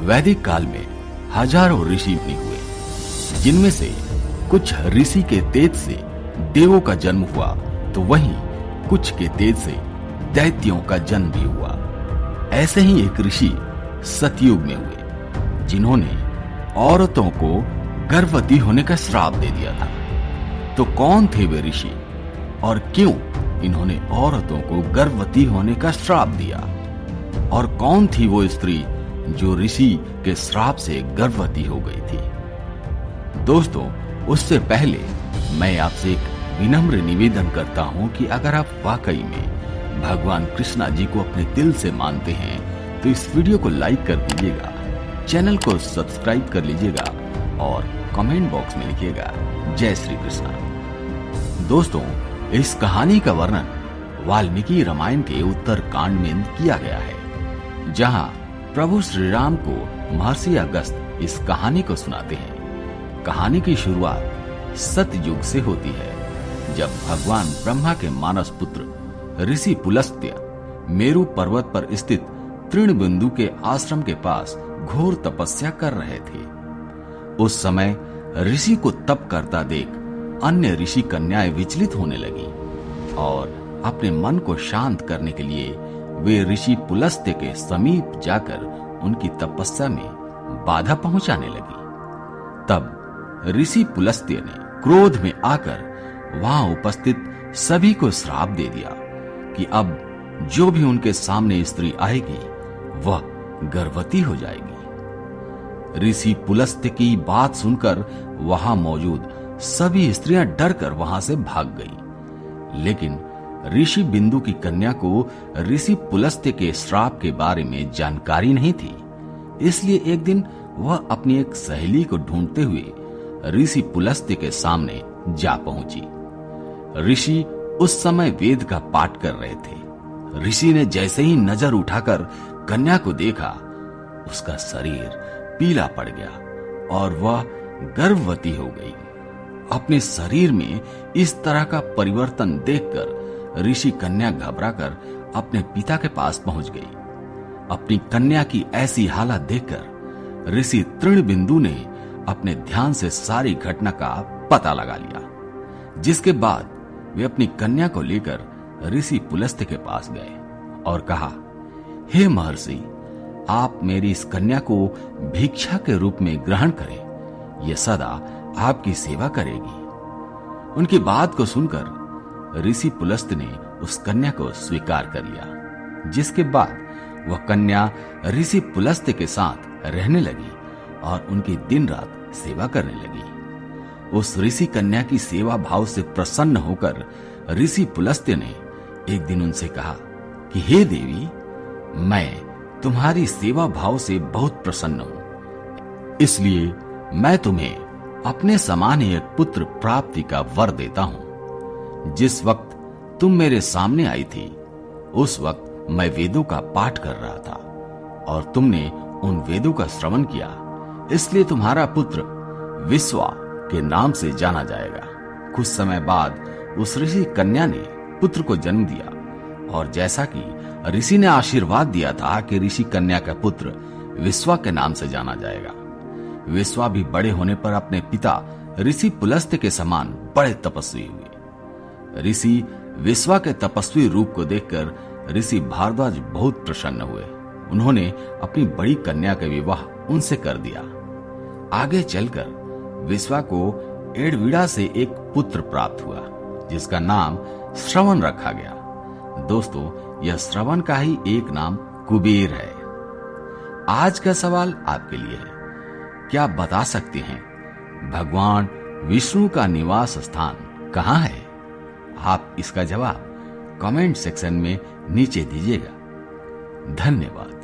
वैदिक काल में हजारों ऋषि मुनि हुए, जिनमें से कुछ ऋषि के तेज से देवों का जन्म हुआ, तो वहीं कुछ के तेज से दैत्यों का जन्म भी हुआ। ऐसे ही एक ऋषि सतयुग में हुए, जिन्होंने औरतों को गर्भवती होने का श्राप दे दिया था। तो कौन थे वे ऋषि और क्यों इन्होंने औरतों को गर्भवती होने का श्राप दिया? और कौन थी वो स्त्री जो ऋषि के श्राप से गर्भवती हो गई थी? दोस्तों, उससे पहले मैं आपसे एक विनम्र निवेदन करता हूं कि अगर आप वाकई में भगवान कृष्णा जी को अपने दिल से मानते हैं तो इस वीडियो को लाइक कर दीजिएगा, चैनल को सब्सक्राइब कर लीजिएगा और कमेंट बॉक्स में लिखिएगा जय श्री कृष्णा। दोस्तों, इस कहानी का वर्णन वाल्मीकि रामायण के उत्तर कांड में किया गया है, जहां प्रभु श्री राम को महर्षि अगस्त्य इस कहानी को सुनाते हैं। कहानी की शुरुआत सतयुग से होती है, जब भगवान ब्रह्मा के मानस पुत्र ऋषि पुलस्त्य मेरु पर्वत पर स्थित तृणबिंदु के आश्रम के पास घोर तपस्या कर रहे थे। उस समय ऋषि को तप करता देख अन्य ऋषि कन्याएं विचलित होने लगी और अपने मन को शांत करने के लिए वे ऋषि पुलस्त्य के समीप जाकर उनकी तपस्या में बाधा पहुंचाने लगी। तब ऋषि पुलस्त्य ने क्रोध में आकर वहां उपस्थित सभी को श्राप दे दिया कि अब जो भी उनके सामने स्त्री आएगी वह गर्भवती हो जाएगी। ऋषि पुलस्त्य की बात सुनकर वहां मौजूद सभी स्त्रियां डरकर वहां से भाग गईं। लेकिन ऋषि बिंदु की कन्या को ऋषि पुलस्त्य के श्राप के बारे में जानकारी नहीं थी, इसलिए एक दिन वह अपनी एक सहेली को ढूंढते हुए ऋषि पुलस्त्य के सामने जा पहुंची। ऋषि उस समय वेद का पाठ कर रहे थे। ऋषि ने जैसे ही नजर उठाकर कन्या को देखा, उसका शरीर पीला पड़ गया और वह गर्भवती हो गई। अपने शरीर में इस तरह का परिवर्तन देखकर ऋषि कन्या घबराकर अपने पिता के पास पहुंच गई। अपनी कन्या की ऐसी हालत देखकर ऋषि तृणबिंदु ने अपने ध्यान से सारी घटना का पता लगा लिया, जिसके बाद वे अपनी कन्या को लेकर ऋषि पुलस्त्य के पास गए और कहा, हे महर्षि, आप मेरी इस कन्या को भिक्षा के रूप में ग्रहण करें, यह सदा आपकी सेवा करेगी। उनकी बात को सुनकर ऋषि पुलस्त्य ने उस कन्या को स्वीकार कर लिया, जिसके बाद वह कन्या ऋषि पुलस्त्य के साथ रहने लगी और उनकी दिन रात सेवा करने लगी। उस ऋषि कन्या की सेवा भाव से प्रसन्न होकर ऋषि पुलस्त्य ने एक दिन उनसे कहा कि हे देवी, मैं तुम्हारी सेवा भाव से बहुत प्रसन्न हूं, इसलिए मैं तुम्हें अपने समान एक पुत्र प्राप्ति का वर देता हूं। जिस वक्त तुम मेरे सामने आई थी, उस वक्त मैं वेदों का पाठ कर रहा था और तुमने उन वेदों का श्रवण किया, इसलिए तुम्हारा पुत्र विश्वा के नाम से जाना जाएगा। कुछ समय बाद उस ऋषि कन्या ने पुत्र को जन्म दिया और जैसा कि ऋषि ने आशीर्वाद दिया था कि ऋषि कन्या का पुत्र विश्वा के नाम से जाना जाएगा। विश्वा भी बड़े होने पर अपने पिता ऋषि पुलस्त्य के समान बड़े तपस्वी हुए। ऋषि विश्वा के तपस्वी रूप को देखकर ऋषि भारद्वाज बहुत प्रसन्न हुए। उन्होंने अपनी बड़ी कन्या का विवाह उनसे कर दिया। आगे चलकर विश्वा को एडविड़ा से एक पुत्र प्राप्त हुआ, जिसका नाम श्रवण रखा गया। दोस्तों, यह श्रवण का ही एक नाम कुबेर है। आज का सवाल आपके लिए है, क्या आप बता सकते हैं भगवान विष्णु का निवास स्थान कहां है? आप इसका जवाब कमेंट सेक्शन में नीचे दीजिएगा। धन्यवाद।